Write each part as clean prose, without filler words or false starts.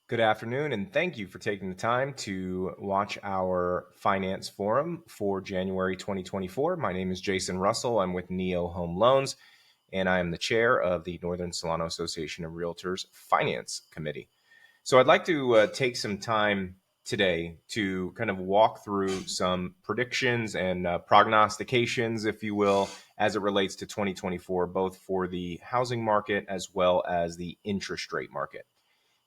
Good afternoon, and thank you for taking the time to watch our finance forum for January 2024. My name is Jason Russell. I'm with Neo Home Loans, and I am the chair of the Northern Solano Association of Realtors Finance Committee. So I'd like to take some time today to kind of walk through some predictions and prognostications, if you will, as it relates to 2024, both for the housing market as well as the interest rate market.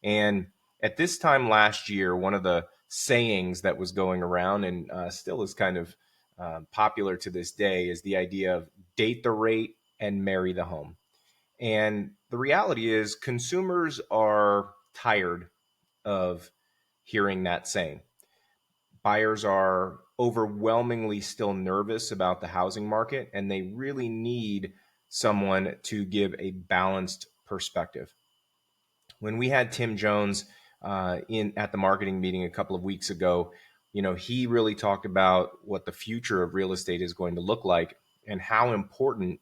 And at this time last year, one of the sayings that was going around and still is kind of popular to this day is the idea of date the rate and marry the home. And the reality is, consumers are tired of hearing that saying. Buyers are overwhelmingly still nervous about the housing market, and they really need someone to give a balanced perspective. When we had Tim Jones in at the marketing meeting a couple of weeks ago, he really talked about what the future of real estate is going to look like and how important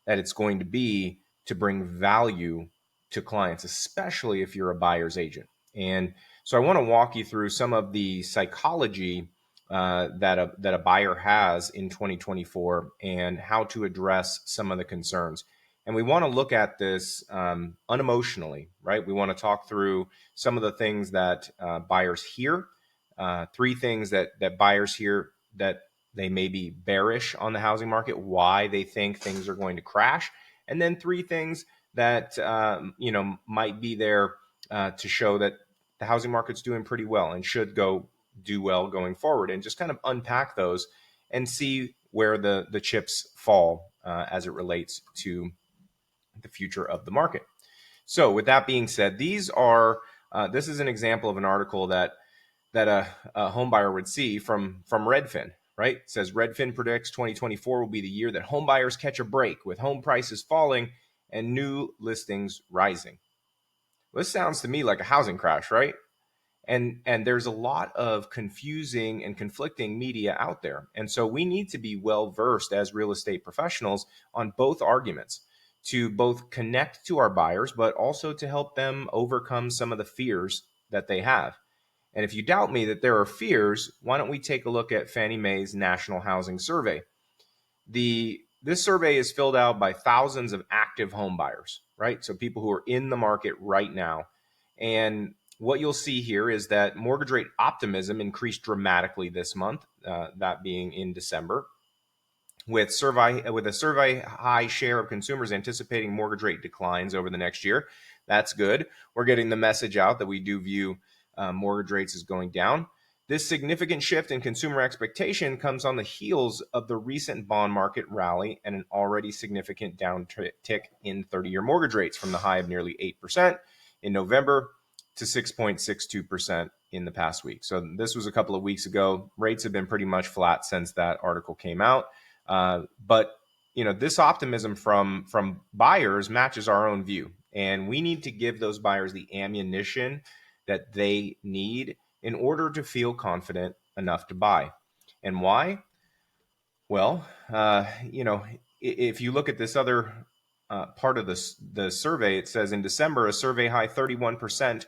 that it's going to be to bring value to clients, especially if you're a buyer's agent. And so I want to walk you through some of the psychology that a buyer has in 2024 and how to address some of the concerns. And we want to look at this unemotionally, right? We want to talk through some of the things that buyers hear, three things that buyers hear that they may be bearish on the housing market, why they think things are going to crash, and then three things that might be there to show that the housing market's doing pretty well and should do well going forward, and just kind of unpack those and see where the chips fall as it relates to the future of the market. So with that being said, this is an example of an article that a home buyer would see from Redfin, right? It says Redfin predicts 2024 will be the year that home buyers catch a break, with home prices falling and new listings rising. Well, this sounds to me like a housing crash, right? And there's a lot of confusing and conflicting media out there. And so we need to be well versed as real estate professionals on both arguments, to both connect to our buyers, but also to help them overcome some of the fears that they have. And if you doubt me that there are fears, why don't we take a look at Fannie Mae's National Housing Survey? This survey is filled out by thousands of active home buyers, right? So people who are in the market right now. And what you'll see here is that mortgage rate optimism increased dramatically this month, that being in December, with a survey high share of consumers anticipating mortgage rate declines over the next year. That's good. We're getting the message out that we do view mortgage rates as going down. This significant shift in consumer expectation comes on the heels of the recent bond market rally and an already significant downtick in 30-year mortgage rates from the high of nearly 8% in November to 6.62% in the past week. So this was a couple of weeks ago. Rates have been pretty much flat since that article came out. But this optimism from buyers matches our own view, and we need to give those buyers the ammunition that they need in order to feel confident enough to buy. And why? Well, if you look at this other part of the survey, it says in December, a survey high 31%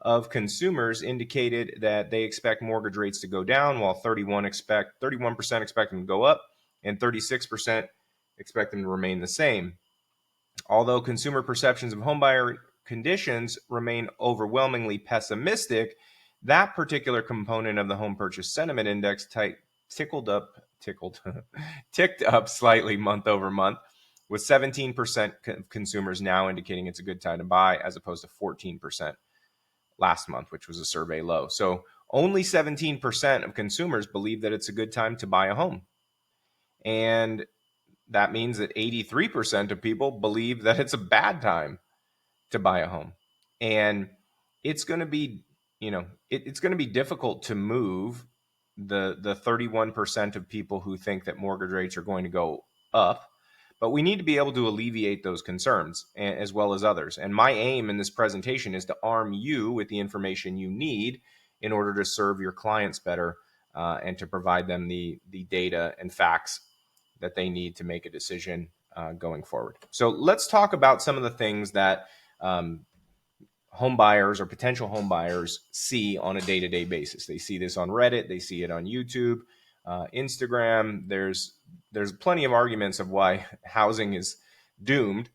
of consumers indicated that they expect mortgage rates to go down, while 31% expect them to go up, and 36% expect them to remain the same. Although consumer perceptions of homebuyer conditions remain overwhelmingly pessimistic, that particular component of the home purchase sentiment index ticked up slightly month over month, with 17% of consumers now indicating it's a good time to buy, as opposed to 14% last month, which was a survey low. So only 17% of consumers believe that it's a good time to buy a home. And that means that 83% of people believe that it's a bad time to buy a home. And it's going to be, it's going to be difficult to move the 31% of people who think that mortgage rates are going to go up. But we need to be able to alleviate those concerns as well as others. And my aim in this presentation is to arm you with the information you need in order to serve your clients better and to provide them the data and facts that they need to make a decision going forward. So let's talk about some of the things that home buyers or potential home buyers see on a day-to-day basis. They see this on Reddit, they see it on YouTube, Instagram. There's plenty of arguments of why housing is doomed,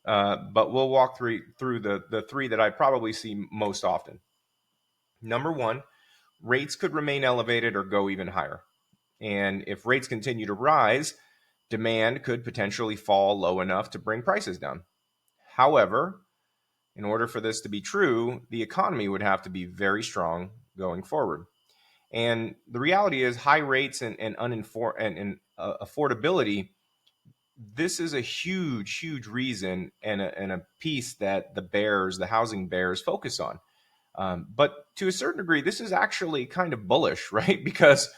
but we'll walk through the three that I probably see most often. Number one, rates could remain elevated or go even higher. And if rates continue to rise, demand could potentially fall low enough to bring prices down. However, in order for this to be true, the economy would have to be very strong going forward. And the reality is high rates and affordability, this is a huge reason and a piece that the housing bears focus on. But to a certain degree, this is actually kind of bullish, right? Because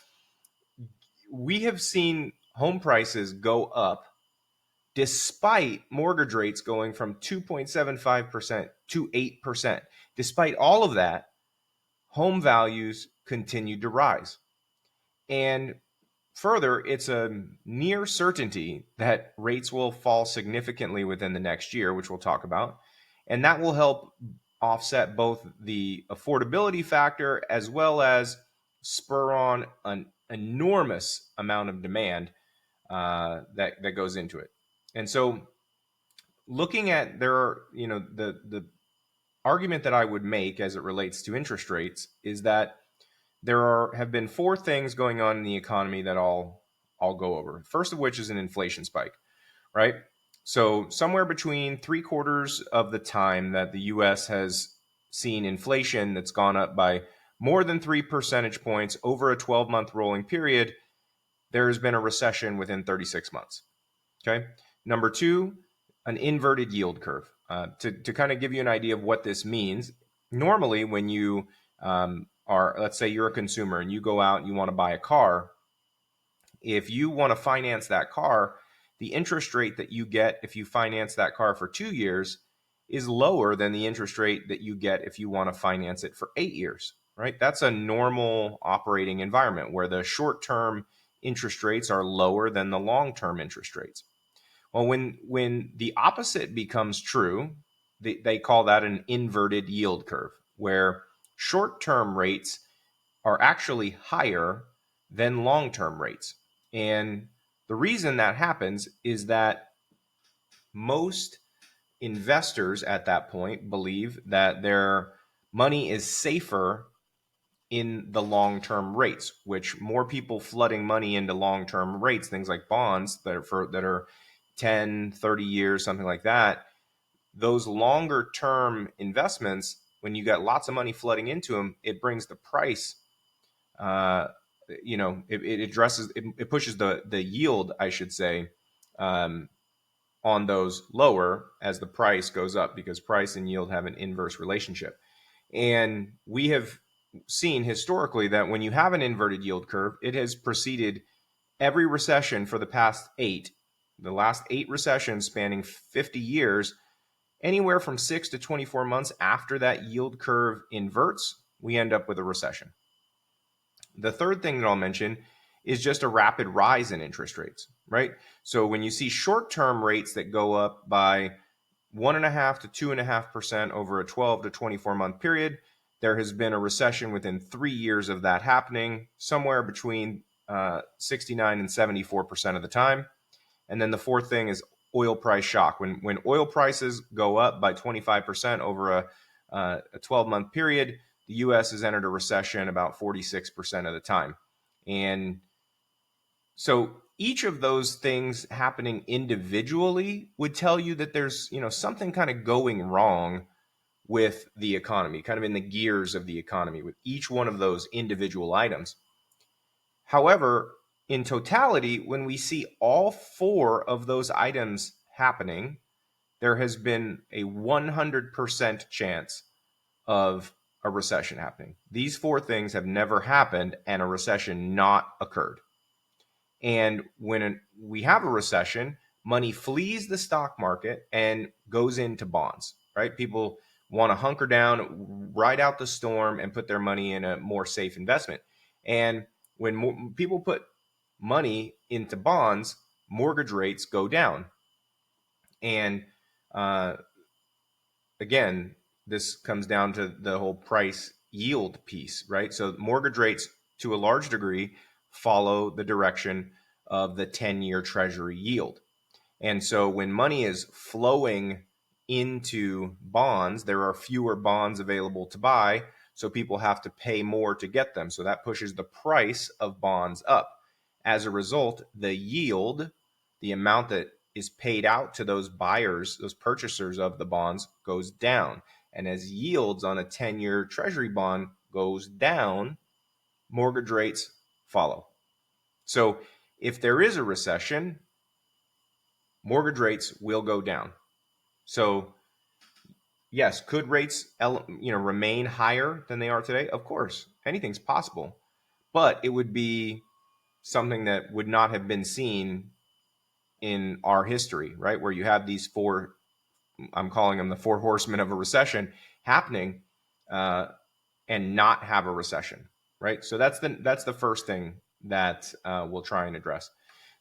we have seen home prices go up despite mortgage rates going from 2.75% to 8%. Despite all of that, home values continued to rise. And further, it's a near certainty that rates will fall significantly within the next year, which we'll talk about. And that will help offset both the affordability factor as well as spur on an enormous amount of demand that goes into it. And so looking at the argument that I would make as it relates to interest rates is that have been four things going on in the economy that I'll go over. First of which is an inflation spike, right? So somewhere between 3/4 of the time that the US has seen inflation that's gone up by more than 3 percentage points over a 12-month rolling period, there has been a recession within 36 months. Okay. Number two, an inverted yield curve. To kind of give you an idea of what this means, normally when you let's say you're a consumer and you go out and you want to buy a car, if you want to finance that car, the interest rate that you get if you finance that car for 2 years is lower than the interest rate that you get if you want to finance it for 8 years, right? That's a normal operating environment where the short-term interest rates are lower than the long-term interest rates. Well, when the opposite becomes true, they call that an inverted yield curve, where short-term rates are actually higher than long-term rates. And the reason that happens is that most investors at that point believe that their money is safer in the long-term rates, which more people flooding money into long-term rates, things like bonds that are 10, 30 years, something like that, those longer term investments, when you got lots of money flooding into them, it brings the price, it pushes the yield, I should say, on those lower as the price goes up, because price and yield have an inverse relationship. And we have seen historically that when you have an inverted yield curve, it has preceded every recession for the last 8 recessions spanning 50 years. Anywhere from 6 to 24 months after that yield curve inverts, we end up with a recession. The third thing that I'll mention is just a rapid rise in interest rates, right? So when you see short-term rates that go up by 1.5% to 2.5% over a 12 to 24 month period, there has been a recession within 3 years of that happening, somewhere between 69 and 74% of the time. And then the fourth thing is oil price shock. When oil prices go up by 25% over a 12-month period, the U.S. has entered a recession about 46% of the time. And so each of those things happening individually would tell you that there's something kind of going wrong with the economy, kind of in the gears of the economy with each one of those individual items. However, in totality, when we see all 4 of those items happening, there has been a 100% chance of a recession happening. These 4 things have never happened and a recession not occurred. And when we have a recession, money flees the stock market and goes into bonds, right? People want to hunker down, ride out the storm, and put their money in a more safe investment. And when people put money into bonds, mortgage rates go down. And again, this comes down to the whole price yield piece, right? So mortgage rates, to a large degree, follow the direction of the 10-year Treasury yield. And so when money is flowing into bonds, there are fewer bonds available to buy, so people have to pay more to get them. So that pushes the price of bonds up. As a result, the yield, the amount that is paid out to those buyers, those purchasers of the bonds, goes down. And as yields on a 10-year Treasury bond goes down, mortgage rates follow. So if there is a recession, mortgage rates will go down. So yes, could rates remain higher than they are today? Of course, anything's possible, but it would be something that would not have been seen in our history, right? Where you have these four, I'm calling them the four horsemen of a recession happening, and not have a recession, right? So that's the first thing that we'll try and address.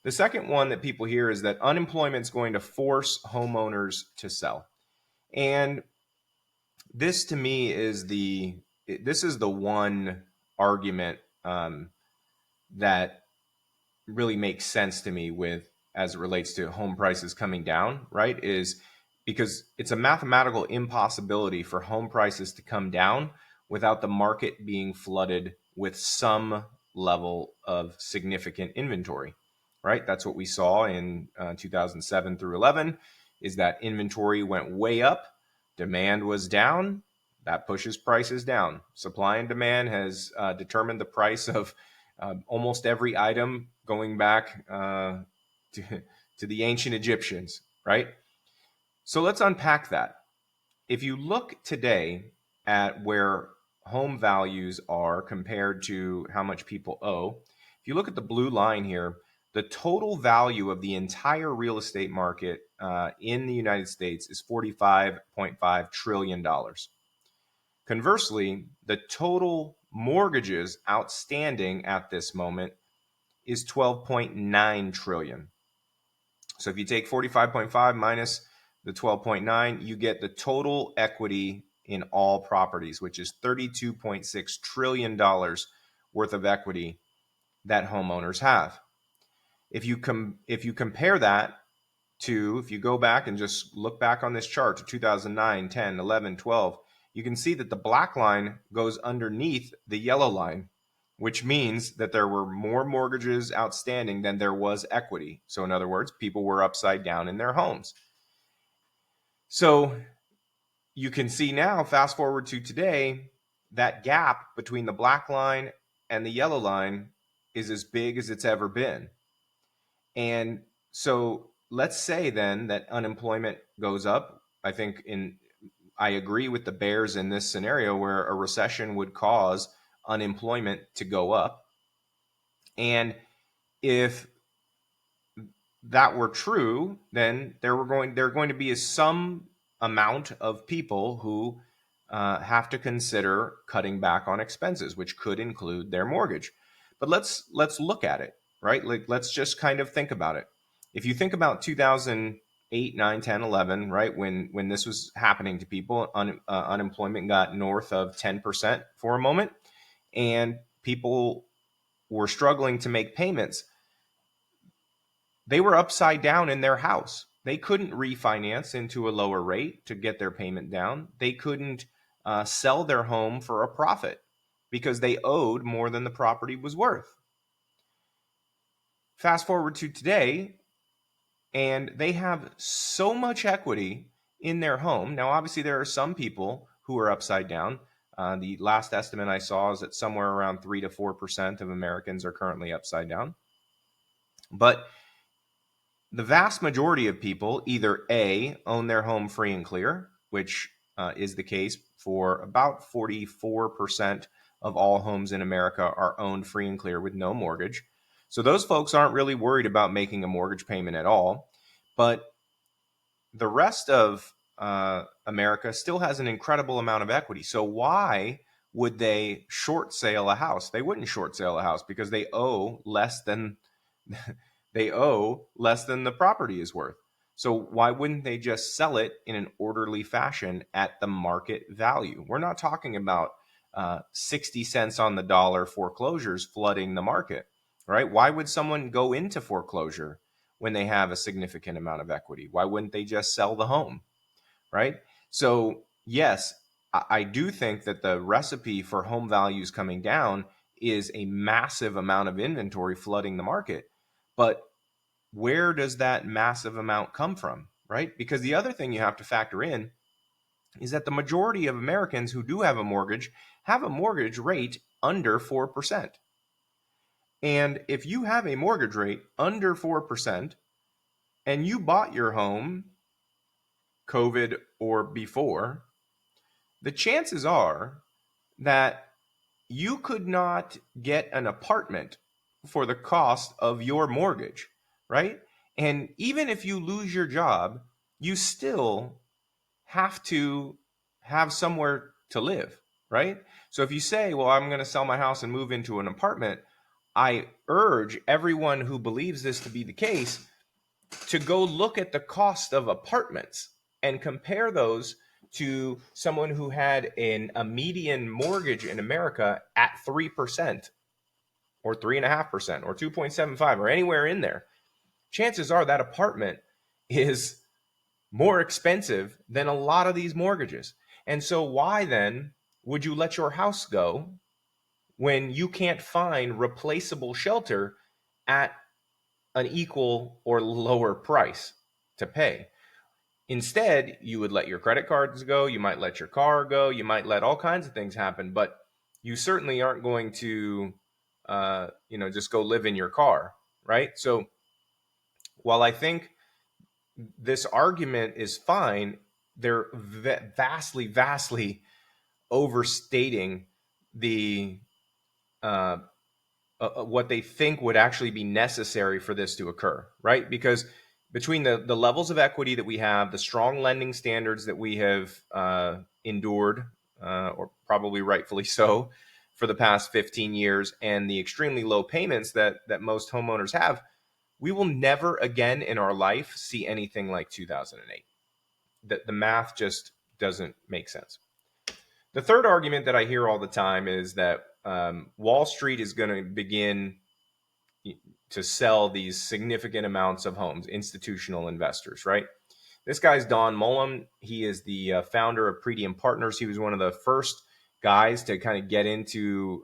The second one that people hear is that unemployment is going to force homeowners to sell. And this to me is the one argument that really makes sense to me with as it relates to home prices coming down, right? Is because it's a mathematical impossibility for home prices to come down without the market being flooded with some level of significant inventory, right? That's what we saw in 2007 through 11, is that inventory went way up, demand was down, that pushes prices down. Supply and demand has determined the price of almost every item going back to the ancient Egyptians, right? So let's unpack that. If you look today at where home values are compared to how much people owe, if you look at the blue line here, the total value of the entire real estate market in the United States is $45.5 trillion. Conversely, the total mortgages outstanding at this moment is 12.9 trillion. So if you take 45.5 minus the 12.9, you get the total equity in all properties, which is $32.6 trillion worth of equity that homeowners have. If you compare that to, if you go back and just look back on this chart to 2009, 10, 11, 12, you can see that the black line goes underneath the yellow line, which means that there were more mortgages outstanding than there was equity. So in other words, people were upside down in their homes. So you can see now, fast forward to today, that gap between the black line and the yellow line is as big as it's ever been. And so let's say then that unemployment goes up. I agree with the bears in this scenario where a recession would cause unemployment to go up. And if that were true, then there are going to be some amount of people who have to consider cutting back on expenses, which could include their mortgage. But let's look at it, right? Like, let's just kind of think about it. If you think about 2008, 9, 10, 11, right, when this was happening to people, unemployment got north of 10% for a moment, and people were struggling to make payments. They were upside down in their house. They couldn't refinance into a lower rate to get their payment down. They couldn't sell their home for a profit because they owed more than the property was worth. Fast forward to today, and they have so much equity in their home. Now, obviously, there are some people who are upside down. The last estimate I saw is that somewhere around 3 to 4% of Americans are currently upside down. But the vast majority of people either A, own their home free and clear, which is the case for about 44% of all homes in America are owned free and clear with no mortgage. So those folks aren't really worried about making a mortgage payment at all. But the rest of America still has an incredible amount of equity. So why would they short sale a house? They wouldn't short sale a house because they owe less than the property is worth. So why wouldn't they just sell it in an orderly fashion at the market value? We're not talking about 60 cents on the dollar foreclosures flooding the market, right? Why would someone go into foreclosure when they have a significant amount of equity? Why wouldn't they just sell the home, right? So yes, I do think that the recipe for home values coming down is a massive amount of inventory flooding the market. But where does that massive amount come from, right? Because the other thing you have to factor in is that the majority of Americans who do have a mortgage rate under 4%. And if you have a mortgage rate under 4% and you bought your home COVID or before, the chances are that you could not get an apartment for the cost of your mortgage, right? And even if you lose your job, you still have to have somewhere to live, right? So if you say, well, I'm going to sell my house and move into an apartment, I urge everyone who believes this to be the case to go look at the cost of apartments and compare those to someone who had a median mortgage in America at 3% or 3.5% or 2.75 or anywhere in there. Chances are that apartment is more expensive than a lot of these mortgages. And so why then would you let your house go when you can't find replaceable shelter at an equal or lower price to pay? Instead, you would let your credit cards go, you might let your car go, you might let all kinds of things happen, but you certainly aren't going to just go live in your car, right? So while I think this argument is fine, they're vastly overstating the what they think would actually be necessary for this to occur, right? Because between the levels of equity that we have, the strong lending standards that we have endured, or probably rightfully so, for the past 15 years, and the extremely low payments that most homeowners have, we will never again in our life see anything like 2008. The math just doesn't make sense. The third argument that I hear all the time is that Wall Street is going to begin to sell these significant amounts of homes, institutional investors, right? This guy's Don Mullen. He is the founder of Pretium Partners. He was one of the first guys to kind of get into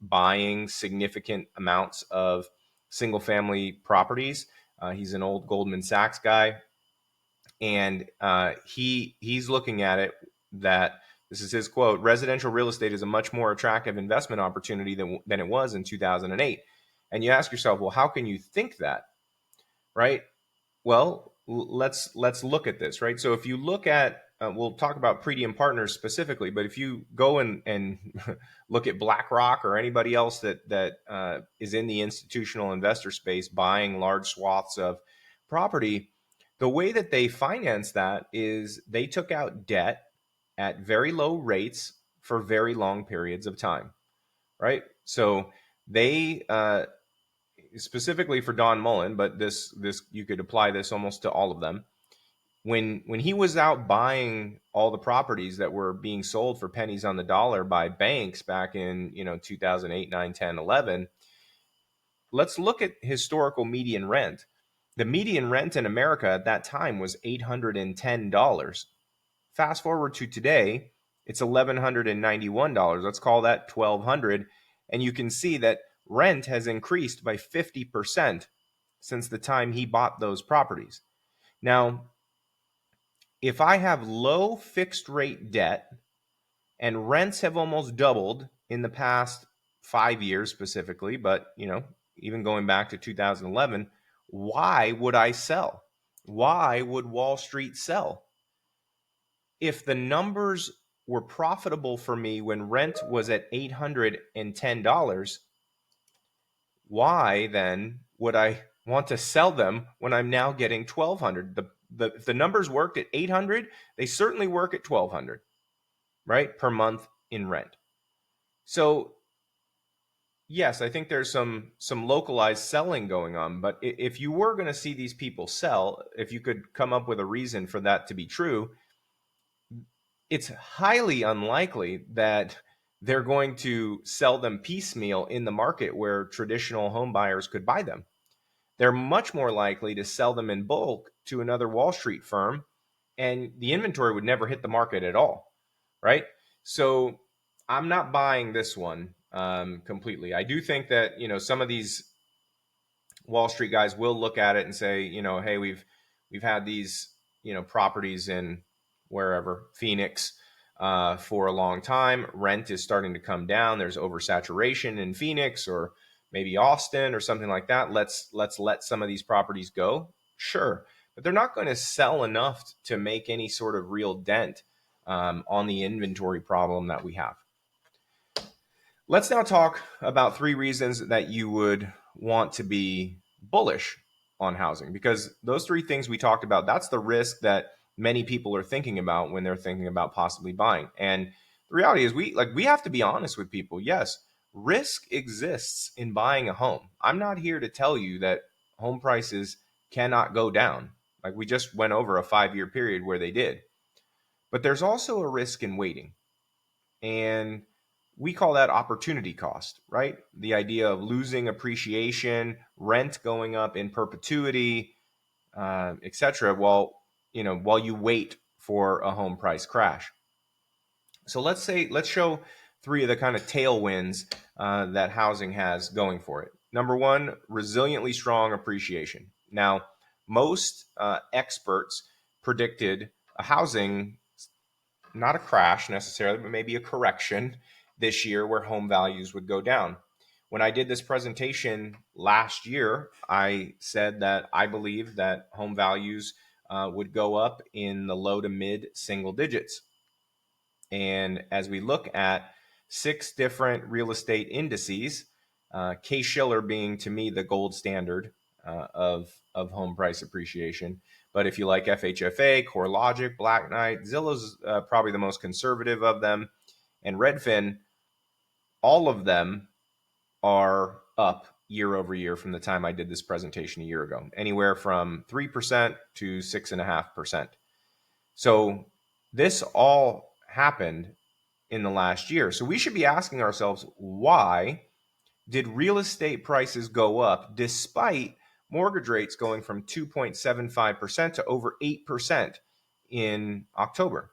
buying significant amounts of single family properties. He's an old Goldman Sachs guy. And he's looking at it that, this is his quote, residential real estate is a much more attractive investment opportunity than it was in 2008. And you ask yourself, well, how can you think that, right? Well, let's look at this, right? So if you look at, we'll talk about Pretium Partners specifically, but if you go and look at BlackRock or anybody else that is in the institutional investor space buying large swaths of property, the way that they finance that is they took out debt at very low rates for very long periods of time, right? So they specifically for Don Mullen, but this you could apply this almost to all of them. When he was out buying all the properties that were being sold for pennies on the dollar by banks back in 2008, 9, 10, 11, let's look at historical median rent. The median rent in America at that time was $810. Fast forward to today, it's $1,191. Let's call that $1,200. And you can see that rent has increased by 50% since the time he bought those properties. Now, if I have low fixed rate debt and rents have almost doubled in the past 5 years specifically, but even going back to 2011, why would I sell? Why would Wall Street sell? If the numbers were profitable for me when rent was at $810, why then would I want to sell them when I'm now getting $1,200? If the numbers worked at $800, they certainly work at $1,200, right, per month in rent. So Yes, I think there's some localized selling going on, but if you were going to see these people sell, if you could come up with a reason for that to be true, it's highly unlikely that they're going to sell them piecemeal in the market where traditional home buyers could buy them. They're much more likely to sell them in bulk to another Wall Street firm, and the inventory would never hit the market at all, right? So I'm not buying this one completely. I do think that some of these Wall Street guys will look at it and say, hey, we've had these properties in wherever Phoenix for a long time. Rent is starting to come down. There's oversaturation in Phoenix or maybe Austin or something like that. Let's let some of these properties go. Sure, but they're not going to sell enough to make any sort of real dent on the inventory problem that we have. Let's now talk about 3 reasons that you would want to be bullish on housing, because those 3 things we talked about, that's the risk that many people are thinking about when they're thinking about possibly buying. And the reality is we have to be honest with people. Yes, risk exists in buying a home. I'm not here to tell you that home prices cannot go down. Like we just went over a 5-year period where they did. But there's also a risk in waiting. And we call that opportunity cost, right? The idea of losing appreciation, rent going up in perpetuity, etc. While you wait for a home price crash. So let's show 3 of the kind of tailwinds that housing has going for it. Number 1, resiliently strong appreciation. Now, most experts predicted a housing, not a crash necessarily, but maybe a correction this year where home values would go down. When I did this presentation last year, I said that I believe that home values would go up in the low to mid single digits. And as we look at 6 different real estate indices, Case-Shiller being to me the gold standard of home price appreciation. But if you like FHFA, CoreLogic, Black Knight, Zillow's probably the most conservative of them, and Redfin, all of them are up year over year from the time I did this presentation a year ago, anywhere from 3% to 6.5%. So this all happened in the last year. So we should be asking ourselves, why did real estate prices go up despite mortgage rates going from 2.75% to over 8% in October?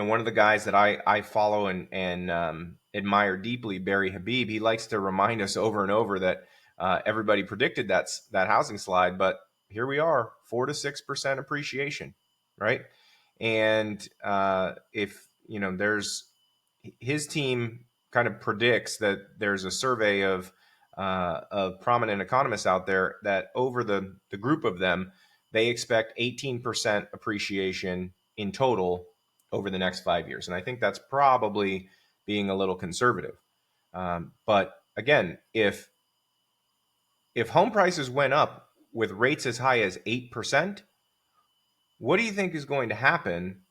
One of the guys that I follow and admire deeply, Barry Habib, he likes to remind us over and over that everybody predicted that housing slide, but here we are, 4 to 6% appreciation, right? And if there's his team kind of predicts that there's a survey of prominent economists out there that over the group of them, they expect 18% appreciation in total over the next 5 years. And I think that's probably being a little conservative. But again, if home prices went up with rates as high as 8%, what do you think is going to happen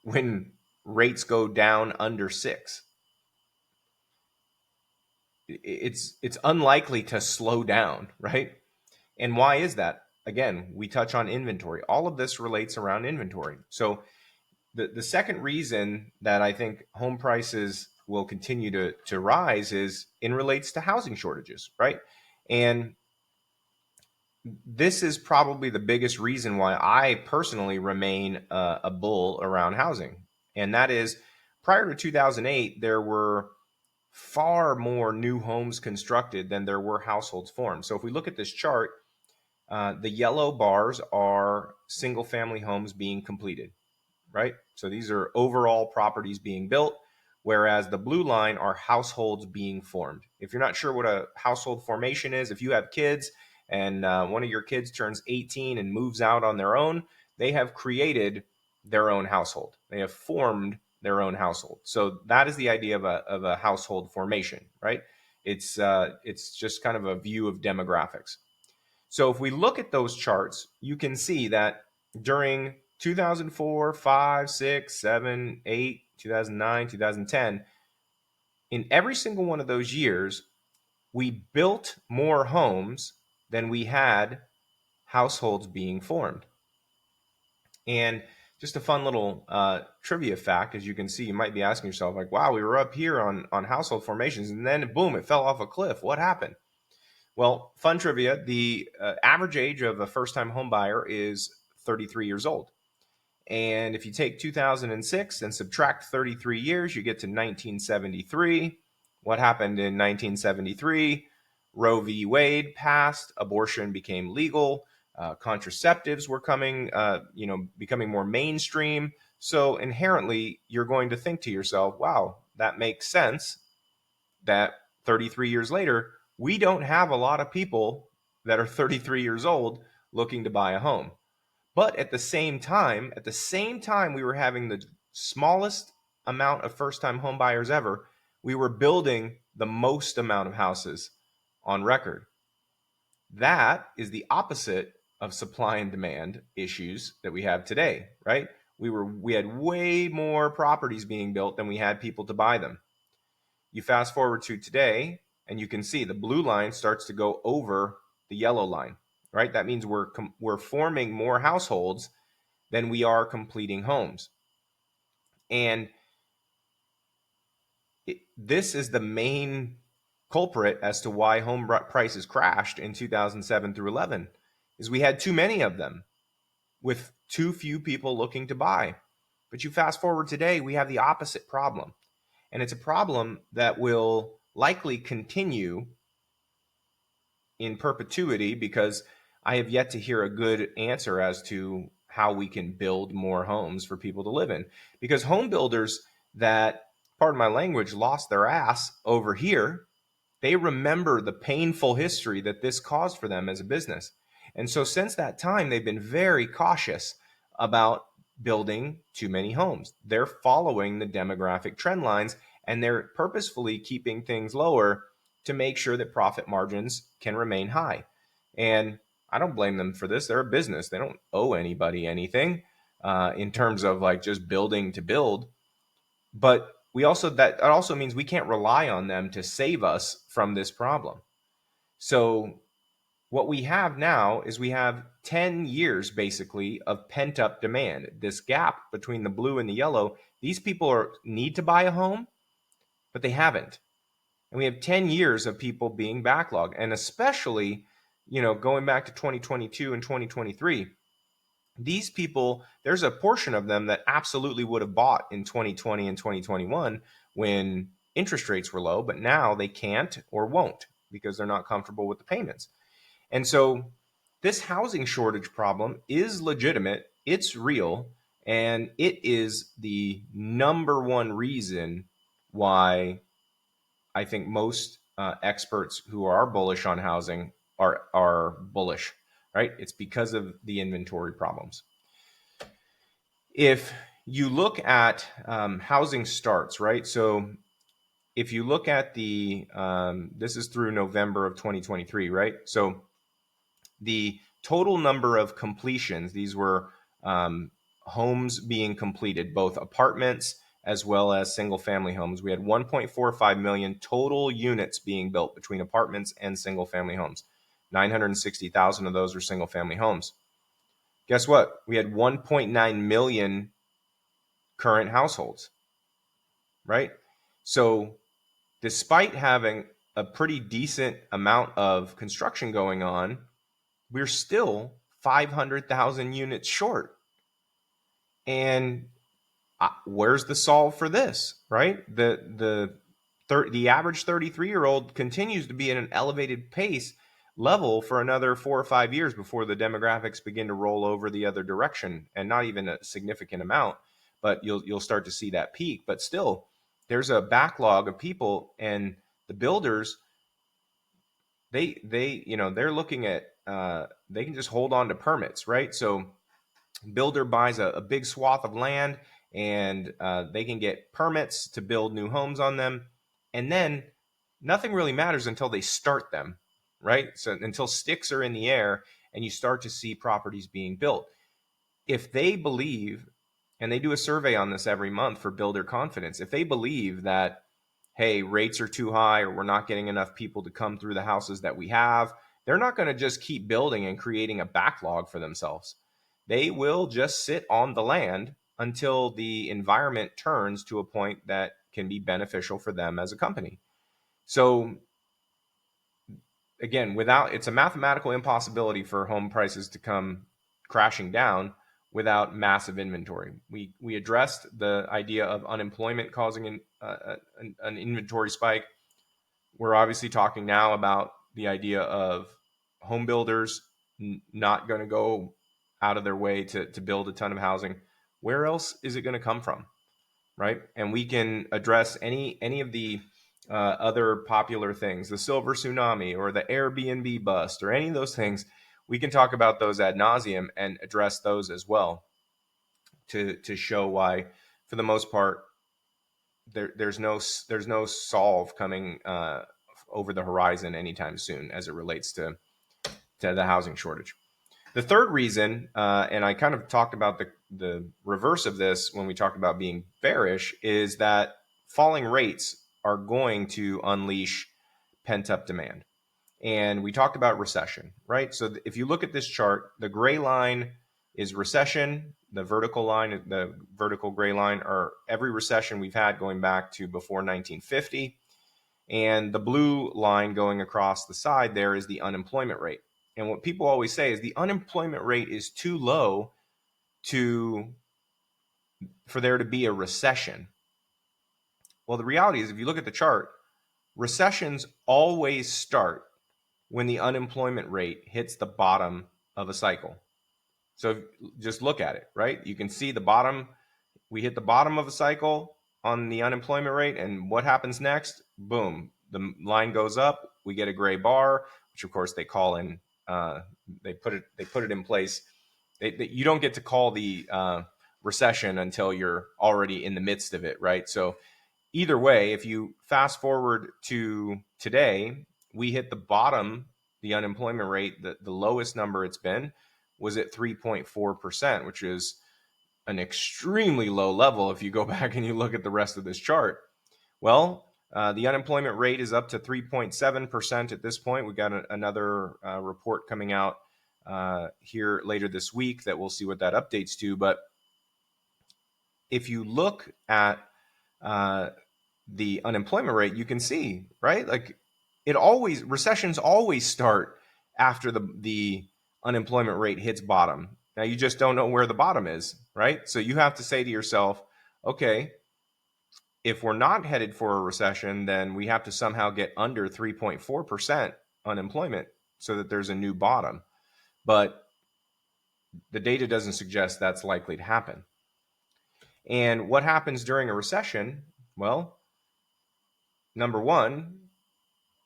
when rates go down under 6? It's unlikely to slow down, right? And why is that? Again, we touch on inventory. All of this relates around inventory. So the second reason that I think home prices will continue to rise is in relates to housing shortages, right? And this is probably the biggest reason why I personally remain a bull around housing. And that is, prior to 2008, there were far more new homes constructed than there were households formed. So if we look at this chart, the yellow bars are single family homes being completed, right? So these are overall properties being built, whereas the blue line are households being formed. If you're not sure what a household formation is, if you have kids and one of your kids turns 18 and moves out on their own, they have created their own household. They have formed their own household. So that is the idea of a household formation, right? It's just kind of a view of demographics. So if we look at those charts, you can see that during 2004, 5, 6, 7, 8, 2009, 2010, In every single one of those years, we built more homes than we had households being formed. And just a fun little trivia fact, as you can see, you might be asking yourself, like, wow, we were up here on household formations, and then boom, it fell off a cliff. What happened? Well, fun trivia, the average age of a first-time home buyer is 33 years old. And if you take 2006 and subtract 33 years, you get to 1973. What happened in 1973? Roe v. Wade passed, abortion became legal, contraceptives were becoming more mainstream. So inherently, you're going to think to yourself, wow, that makes sense that 33 years later, we don't have a lot of people that are 33 years old looking to buy a home. But at the same time, we were having the smallest amount of first-time home buyers ever. We were building the most amount of houses on record. That is the opposite of supply and demand issues that we have today, right? We had way more properties being built than we had people to buy them. You fast forward to today, and you can see the blue line starts to go over the yellow line, right? That means we're forming more households than we are completing homes. And this is the main culprit as to why home prices crashed in 2007 through 11, is we had too many of them with too few people looking to buy. But you fast forward today, we have the opposite problem. And it's a problem that will likely continue in perpetuity, because I have yet to hear a good answer as to how we can build more homes for people to live in. Because home builders that, pardon my language, lost their ass over here, they remember the painful history that this caused for them as a business. And so since that time, they've been very cautious about building too many homes. They're following the demographic trend lines, and they're purposefully keeping things lower to make sure that profit margins can remain high. And I don't blame them for this. They're a business. They don't owe anybody anything in terms of like just building to build. But that also means we can't rely on them to save us from this problem. So what we have now is we have 10 years basically of pent up demand. This gap between the blue and the yellow, these people need to buy a home, but they haven't. And we have 10 years of people being backlogged. And especially, going back to 2022 and 2023, these people, there's a portion of them that absolutely would have bought in 2020 and 2021 when interest rates were low, but now they can't or won't because they're not comfortable with the payments. And so this housing shortage problem is legitimate, it's real, and it is the number one reason why I think most experts who are bullish on housing are bullish, right? It's because of the inventory problems. If you look at housing starts, right? So if you look at this is through November of 2023, right? So the total number of completions, these were homes being completed, both apartments as well as single family homes. We had 1.45 million total units being built between apartments and single family homes. 960,000 of those are single family homes. Guess what? We had 1.9 million current households, right? So despite having a pretty decent amount of construction going on, we're still 500,000 units short. And where's the solve for this, right? The average 33-year-old continues to be at an elevated pace level for another 4 or 5 years before the demographics begin to roll over the other direction, and not even a significant amount, but you'll start to see that peak. But still, there's a backlog of people, and the builders, they're looking at they can just hold on to permits, right? So builder buys a big swath of land, and they can get permits to build new homes on them, and then nothing really matters until they start them, right? So until sticks are in the air and you start to see properties being built. If they believe, and they do a survey on this every month for builder confidence, if they believe that, hey, rates are too high, or we're not getting enough people to come through the houses that we have, they're not going to just keep building and creating a backlog for themselves. They will just sit on the land until the environment turns to a point that can be beneficial for them as a company. So again, it's a mathematical impossibility for home prices to come crashing down without massive inventory. We addressed the idea of unemployment causing an inventory spike. We're obviously talking now about the idea of home builders not going to go out of their way to build a ton of housing. Where else is it going to come from, right? And we can address any of the other popular things, the silver tsunami or the Airbnb bust or any of those things. We can talk about those ad nauseum and address those as well to show why, for the most part, there's no solve coming over the horizon anytime soon as it relates to the housing shortage. The third reason, and I kind of talked about the reverse of this when we talked about being bearish, is that falling rates are going to unleash pent-up demand. And we talked about recession, right? So if you look at this chart, the gray line is recession. The vertical line, the vertical gray line, are every recession we've had going back to before 1950. And the blue line going across the side there is the unemployment rate. And what people always say is the unemployment rate is too low for there to be a recession. Well, the reality is, if you look at the chart, recessions always start when the unemployment rate hits the bottom of a cycle. So just look at it, right? You can see the bottom. We hit the bottom of a cycle on the unemployment rate, and what happens next? Boom, the line goes up. We get a gray bar, which of course they call in. They put it in place. You don't get to call the recession until you're already in the midst of it, right? So either way, if you fast forward to today, we hit the bottom. The unemployment rate, the lowest number it's been, was at 3.4%, which is an extremely low level if you go back and you look at the rest of this chart. Well, the unemployment rate is up to 3.7% at this point. We've got another report coming out here later this week that we'll see what that updates to. But if you look at the unemployment rate, you can see, right? Like recessions always start after the unemployment rate hits bottom. Now you just don't know where the bottom is, right? So you have to say to yourself, okay, if we're not headed for a recession, then we have to somehow get under 3.4% unemployment so that there's a new bottom. But the data doesn't suggest that's likely to happen. And what happens during a recession? Well, number one,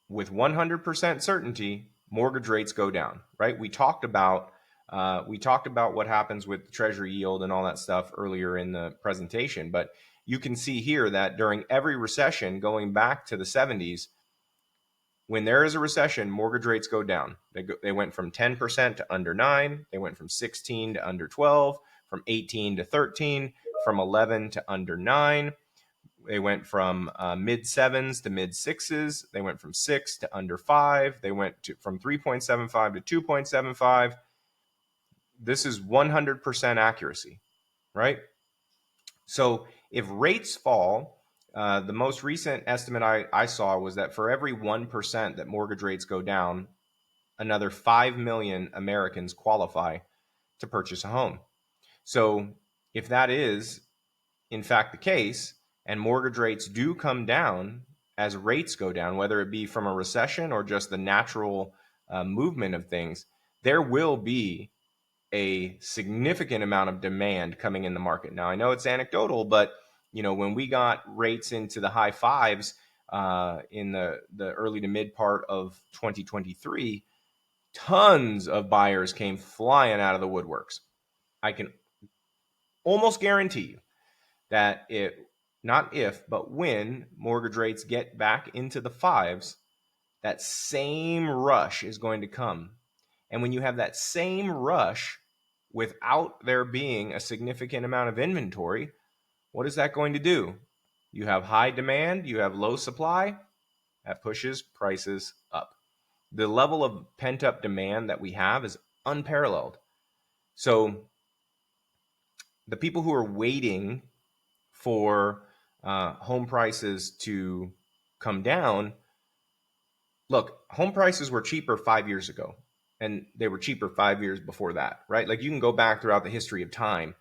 with 100% certainty, mortgage rates go down, right? We talked about what happens with the Treasury yield and all that stuff earlier in the presentation, but you can see here that during every recession going back to the 70s, when there is a recession, mortgage rates go down. They went from 10% to under 9. They went from 16 to under 12, from 18 to 13, from 11 to under 9. They went from mid 7s to mid 6s. They went from 6 to under 5. They went from 3.75 to 2.75. This is 100% accuracy, right? So if rates fall, the most recent estimate I saw was that for every 1% that mortgage rates go down, another 5 million Americans qualify to purchase a home. So if that is, in fact, the case, and mortgage rates do come down as rates go down, whether it be from a recession or just the natural movement of things, there will be a significant amount of demand coming in the market. Now, I know it's anecdotal, but when we got rates into the high fives in the early to mid part of 2023, tons of buyers came flying out of the woodworks. I can almost guarantee you that but when mortgage rates get back into the fives, that same rush is going to come. And when you have that same rush without there being a significant amount of inventory, what is that going to do? You have high demand, you have low supply, that pushes prices up. The level of pent up demand that we have is unparalleled. So the people who are waiting for home prices to come down, look, home prices were cheaper 5 years ago, and they were cheaper 5 years before that, right? Like you can go back throughout the history of time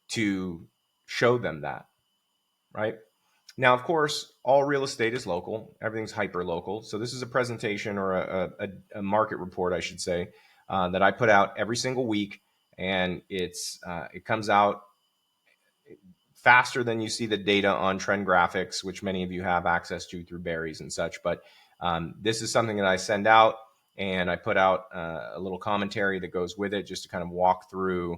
to show them that, right? Now, of course, all real estate is local. Everything's hyper local. So this is a presentation or a market report, I should say, that I put out every single week, and it comes out faster than you see the data on trend graphics, which many of you have access to through berries and such. But this is something that I send out, and I put out a little commentary that goes with it, just to kind of walk through,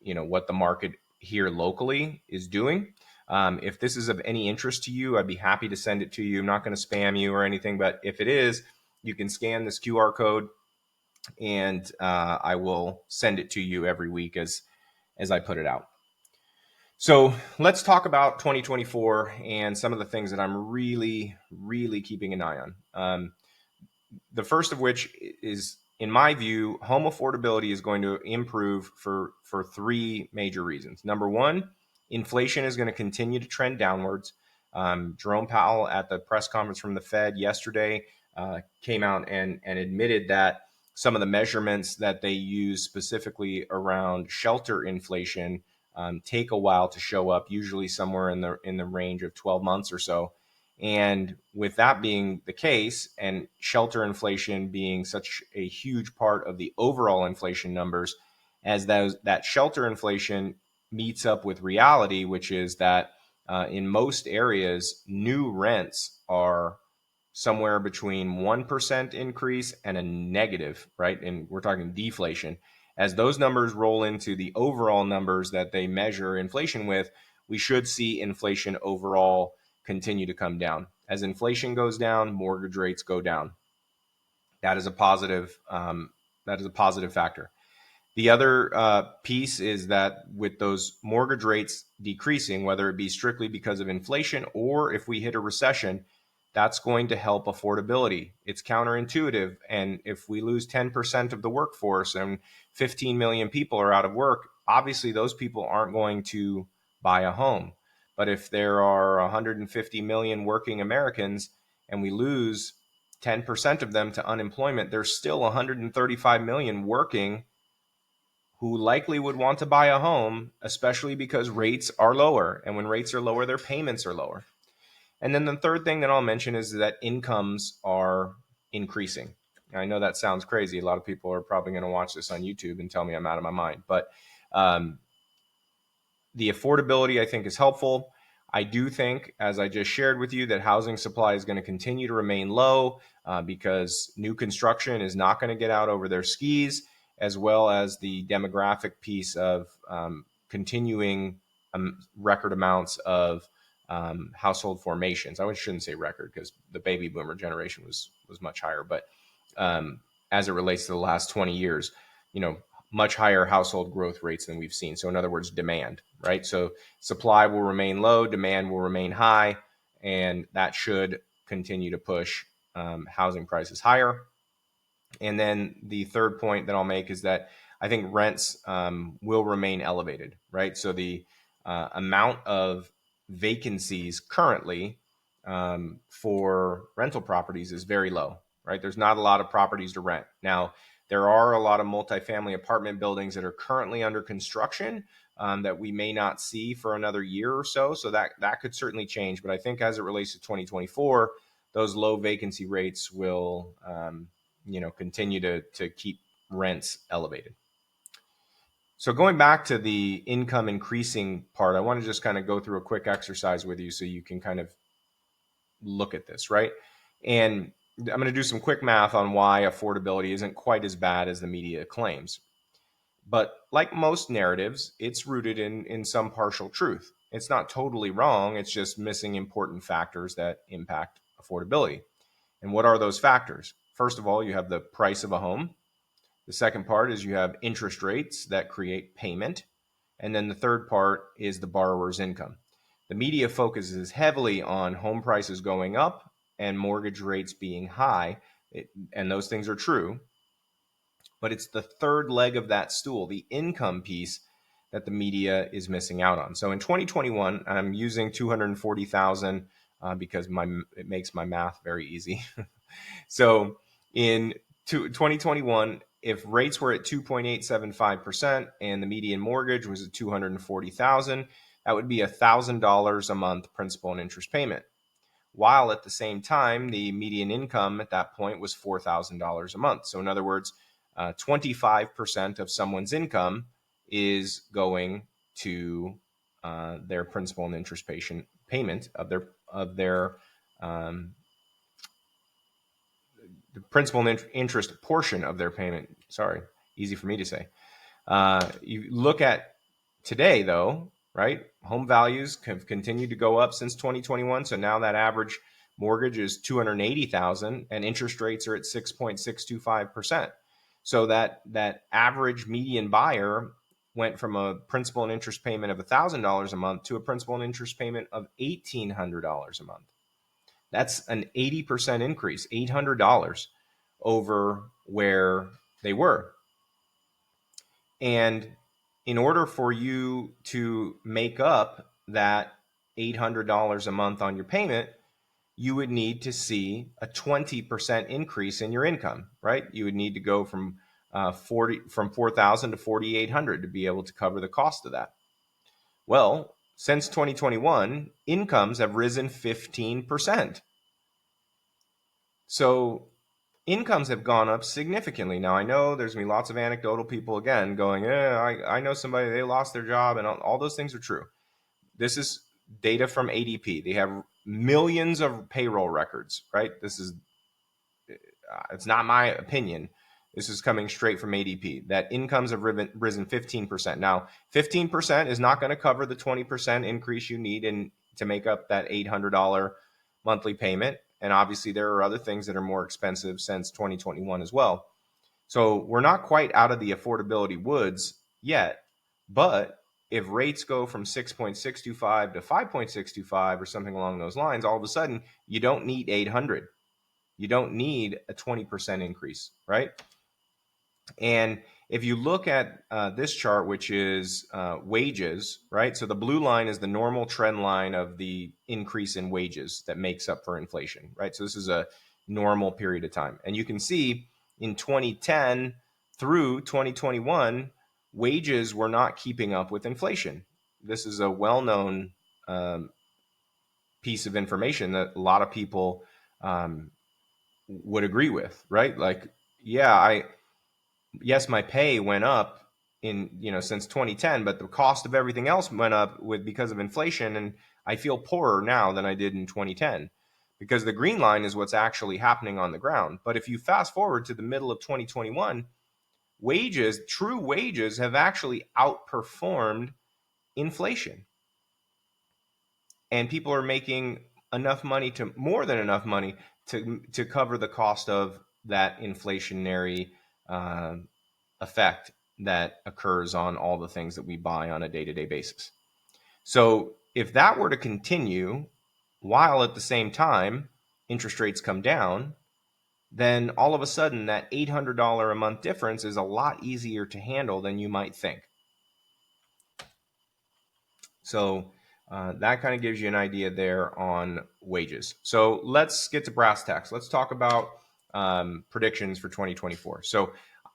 what the market here locally is doing. If this is of any interest to you, I'd be happy to send it to you. I'm not going to spam you or anything, but if it is, you can scan this QR code, and I will send it to you every week as I put it out. So let's talk about 2024 and some of the things that I'm really, really keeping an eye on. The first of which is, in my view, home affordability is going to improve for three major reasons. Number one, inflation is going to continue to trend downwards. Jerome Powell at the press conference from the Fed yesterday came out and admitted that some of the measurements that they use specifically around shelter inflation take a while to show up, usually somewhere in the range of 12 months or so. And with that being the case, and shelter inflation being such a huge part of the overall inflation numbers, as that shelter inflation meets up with reality, which is that in most areas, new rents are somewhere between 1% increase and a negative, right? And we're talking deflation. As those numbers roll into the overall numbers that they measure inflation with, we should see inflation overall continue to come down. As inflation goes down, mortgage rates go down. That is a positive. That is a positive factor. The other piece is that with those mortgage rates decreasing, whether it be strictly because of inflation or if we hit a recession, that's going to help affordability. It's counterintuitive. And if we lose 10% of the workforce and 15 million people are out of work, obviously those people aren't going to buy a home. But if there are 150 million working Americans and we lose 10% of them to unemployment, there's still 135 million working who likely would want to buy a home, especially because rates are lower. And when rates are lower, their payments are lower. And then the third thing that I'll mention is that incomes are increasing. I know that sounds crazy. A lot of people are probably going to watch this on YouTube and tell me I'm out of my mind. But the affordability, I think, is helpful. I do think, as I just shared with you, that housing supply is going to continue to remain low because new construction is not going to get out over their skis, as well as the demographic piece of continuing record amounts of household formations. I shouldn't say record because the baby boomer generation was much higher, but as it relates to the last 20 years, much higher household growth rates than we've seen. So in other words, demand, right? So supply will remain low, demand will remain high, and that should continue to push housing prices higher. And then the third point that I'll make is that I think rents will remain elevated, right? So the amount of vacancies currently for rental properties is very low, right? There's not a lot of properties to rent. Now, there are a lot of multifamily apartment buildings that are currently under construction that we may not see for another year or so. So that could certainly change. But I think as it relates to 2024, those low vacancy rates will continue to keep rents elevated. So going back to the income increasing part, I want to just kind of go through a quick exercise with you so you can kind of look at this, right? And I'm going to do some quick math on why affordability isn't quite as bad as the media claims. But like most narratives, it's rooted in some partial truth. It's not totally wrong. It's just missing important factors that impact affordability. And what are those factors? First of all, you have the price of a home. The second part is you have interest rates that create payment. And then the third part is the borrower's income. The media focuses heavily on home prices going up and mortgage rates being high, and those things are true. But it's the third leg of that stool, the income piece, that the media is missing out on. So in 2021, and I'm using 240,000 because it makes my math very easy. So in 2021, if rates were at 2.875% and the median mortgage was at 240,000, that would be $1,000 a month principal and interest payment. While at the same time, the median income at that point was $4,000 a month. So in other words, 25% of someone's income is going to their principal and interest payment of their the principal and interest portion of their payment. Sorry, easy for me to say. You look at today, though, right? Home values have continued to go up since 2021. So now that average mortgage is $280,000 and interest rates are at 6.625%. So that average median buyer went from a principal and interest payment of $1,000 a month to a principal and interest payment of $1,800 a month. That's an 80% increase, $800 over where they were. And in order for you to make up that $800 a month on your payment, you would need to see a 20% increase in your income, right? You would need to go from 4,000 to 4,800 to be able to cover the cost of that. Well, since 2021, incomes have risen 15%. So incomes have gone up significantly. Now, I know there's going to be lots of anecdotal people again going, I know somebody, they lost their job, and all those things are true. This is data from ADP. They have millions of payroll records, right? It's not my opinion. This is coming straight from ADP, that incomes have risen 15%. Now, 15% is not going to cover the 20% increase you need to make up that $800 monthly payment. And obviously, there are other things that are more expensive since 2021 as well. So we're not quite out of the affordability woods yet. But if rates go from 6.625 to 5.625 or something along those lines, all of a sudden, you don't need 800. You don't need a 20% increase, right? And if you look at this chart, which is wages, right? So the blue line is the normal trend line of the increase in wages that makes up for inflation, right? So this is a normal period of time. And you can see in 2010 through 2021, wages were not keeping up with inflation. This is a well-known piece of information that a lot of people would agree with, right? Like, yeah, yes, my pay went up since 2010, but the cost of everything else went up because of inflation, and I feel poorer now than I did in 2010 because the green line is what's actually happening on the ground. But if you fast forward to the middle of 2021, true wages have actually outperformed inflation, and people are making more than enough money to cover the cost of that inflationary effect that occurs on all the things that we buy on a day-to-day basis. So if that were to continue while at the same time interest rates come down, then all of a sudden that $800 a month difference is a lot easier to handle than you might think. So that kind of gives you an idea there on wages. So let's get to brass tacks. Let's talk about predictions for 2024. So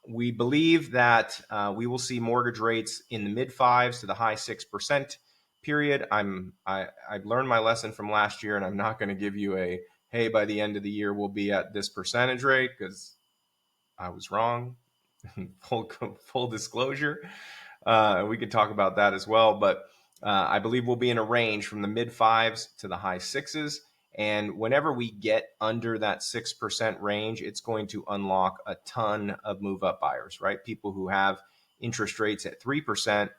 we believe that we will see mortgage rates in the mid 5s to the high 6% period. I've learned my lesson from last year, and I'm not going to give you hey, by the end of the year we'll be at this percentage rate, because I was wrong. Full disclosure. We could talk about that as well, but I believe we'll be in a range from the mid 5s to the high 6s. And whenever we get under that 6% range, it's going to unlock a ton of move up buyers, right? People who have interest rates at 3%,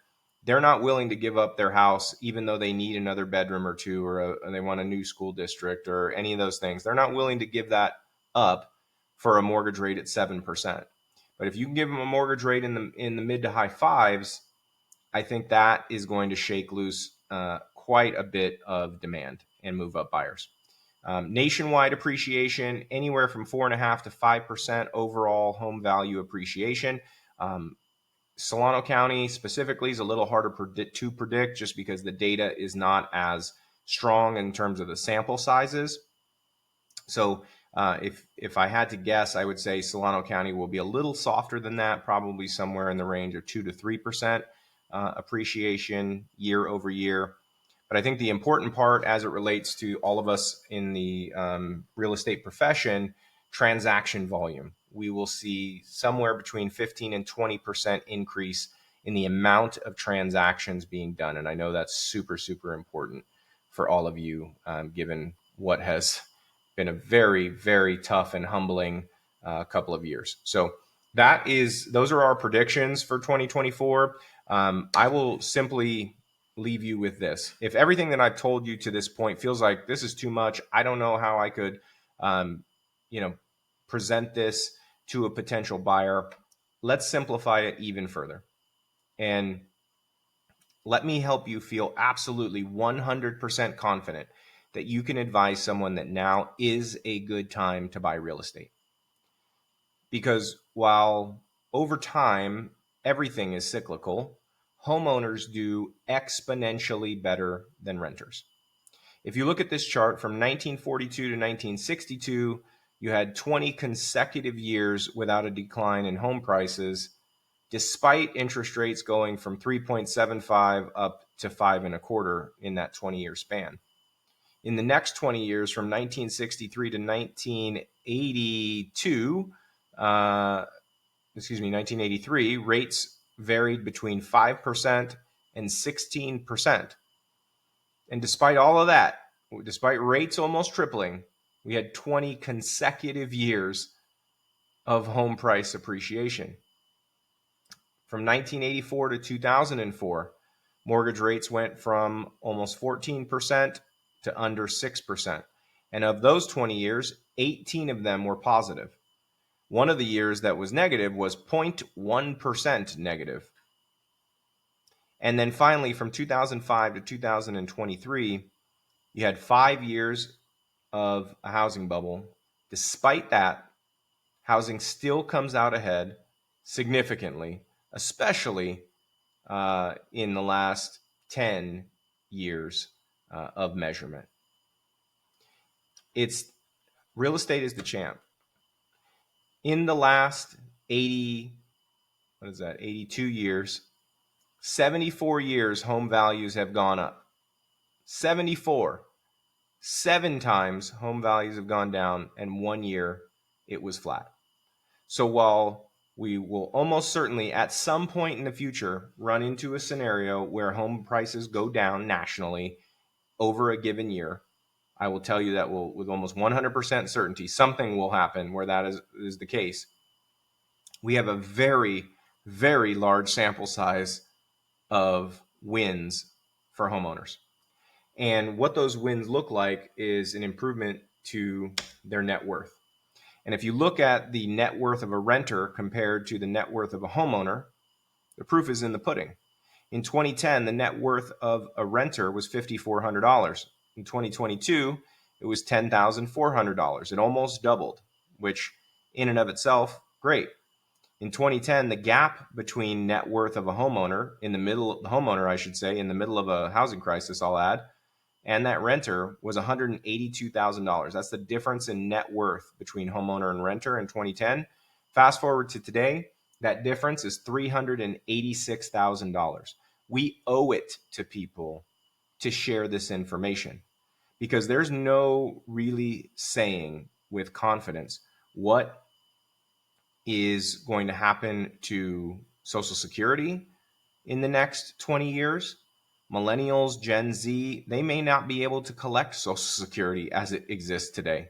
they're not willing to give up their house, even though they need another bedroom or two, or they want a new school district or any of those things. They're not willing to give that up for a mortgage rate at 7%. But if you can give them a mortgage rate in the mid to high 5s, I think that is going to shake loose quite a bit of demand and move up buyers. Nationwide appreciation, anywhere from 4.5% to 5% overall home value appreciation. Solano County specifically is a little harder to predict just because the data is not as strong in terms of the sample sizes. So if I had to guess, I would say Solano County will be a little softer than that, probably somewhere in the range of 2 to 3% appreciation year over year. But I think the important part as it relates to all of us in the real estate profession, transaction volume. We will see somewhere between 15 and 20% increase in the amount of transactions being done. And I know that's super, super important for all of you, given what has been a very, very tough and humbling couple of years. So those are our predictions for 2024. I will simply leave you with this. If everything that I've told you to this point feels like this is too much, I don't know how I could, present this to a potential buyer. Let's simplify it even further. And let me help you feel absolutely 100% confident that you can advise someone that now is a good time to buy real estate. Because while over time, everything is cyclical, homeowners do exponentially better than renters. If you look at this chart from 1942 to 1962, you had 20 consecutive years without a decline in home prices, despite interest rates going from 3.75 up to 5.25 in that 20-year span. In the next 20 years, from 1963 to 1983, rates varied between 5% and 16%. And despite all of that, despite rates almost tripling, we had 20 consecutive years of home price appreciation. From 1984 to 2004, mortgage rates went from almost 14% to under 6%. And of those 20 years, 18 of them were positive. One of the years that was negative was 0.1% negative. And then finally, from 2005 to 2023, you had 5 years of a housing bubble. Despite that, housing still comes out ahead significantly, especially in the last 10 years of measurement. Real estate is the champ. In the last 82 years, 74 years home values have gone up. 74. 7 times home values have gone down, and 1 year it was flat. So while we will almost certainly at some point in the future run into a scenario where home prices go down nationally over a given year, I will tell you that with almost 100% certainty, something will happen where that is the case. We have a very, very large sample size of wins for homeowners. And what those wins look like is an improvement to their net worth. And if you look at the net worth of a renter compared to the net worth of a homeowner, the proof is in the pudding. In 2010, the net worth of a renter was $5,400. In 2022, it was $10,400. It almost doubled, which in and of itself, great. In 2010, the gap between net worth of a homeowner in the middle of a housing crisis, I'll add, and that renter was $182,000. That's the difference in net worth between homeowner and renter in 2010. Fast forward to today, that difference is $386,000. We owe it to people to share this information because there's no really saying with confidence what is going to happen to Social Security in the next 20 years. Millennials, Gen Z, they may not be able to collect Social Security as it exists today.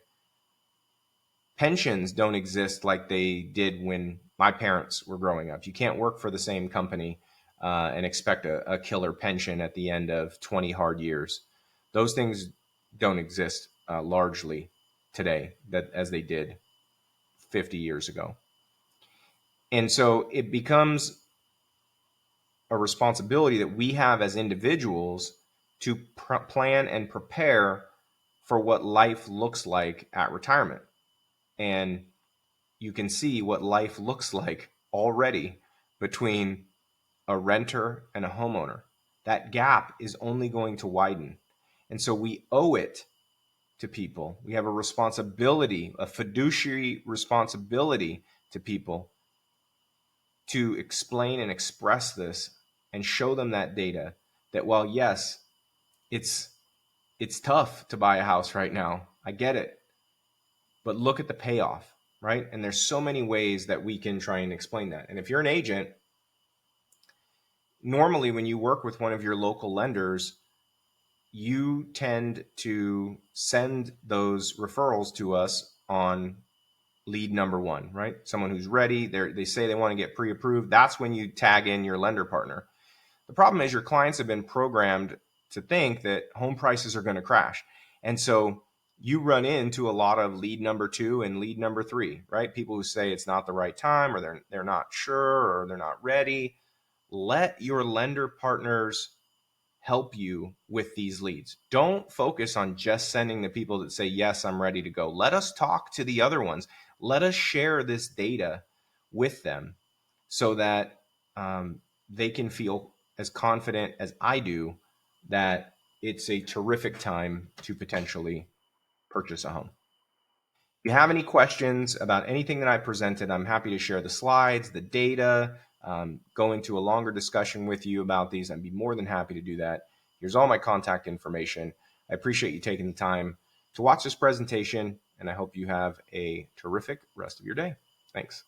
Pensions don't exist like they did when my parents were growing up. You can't work for the same company and expect a killer pension at the end of 20 hard years. Those things don't exist largely today as they did 50 years ago. And so it becomes a responsibility that we have as individuals to plan and prepare for what life looks like at retirement. And you can see what life looks like already between a renter and a homeowner. That gap is only going to widen. And so we owe it to people. We have a responsibility, a fiduciary responsibility to people to explain and express this and show them that data, that while yes, it's tough to buy a house right now. I get it. But look at the payoff, right? And there's so many ways that we can try and explain that. And if you're an agent, normally when you work with one of your local lenders, you tend to send those referrals to us on lead number one, right? Someone who's ready. They say they want to get pre-approved. That's when you tag in your lender partner. The problem is your clients have been programmed to think that home prices are going to crash. And so you run into a lot of lead number two and lead number three, right? People who say it's not the right time, or they're not sure, or they're not ready. Let your lender partners help you with these leads. Don't focus on just sending the people that say, yes, I'm ready to go. Let us talk to the other ones. Let us share this data with them so that they can feel as confident as I do that it's a terrific time to potentially purchase a home. If you have any questions about anything that I presented, I'm happy to share the slides, the data, go into a longer discussion with you about these. I'd be more than happy to do that. Here's all my contact information. I appreciate you taking the time to watch this presentation, and I hope you have a terrific rest of your day. Thanks.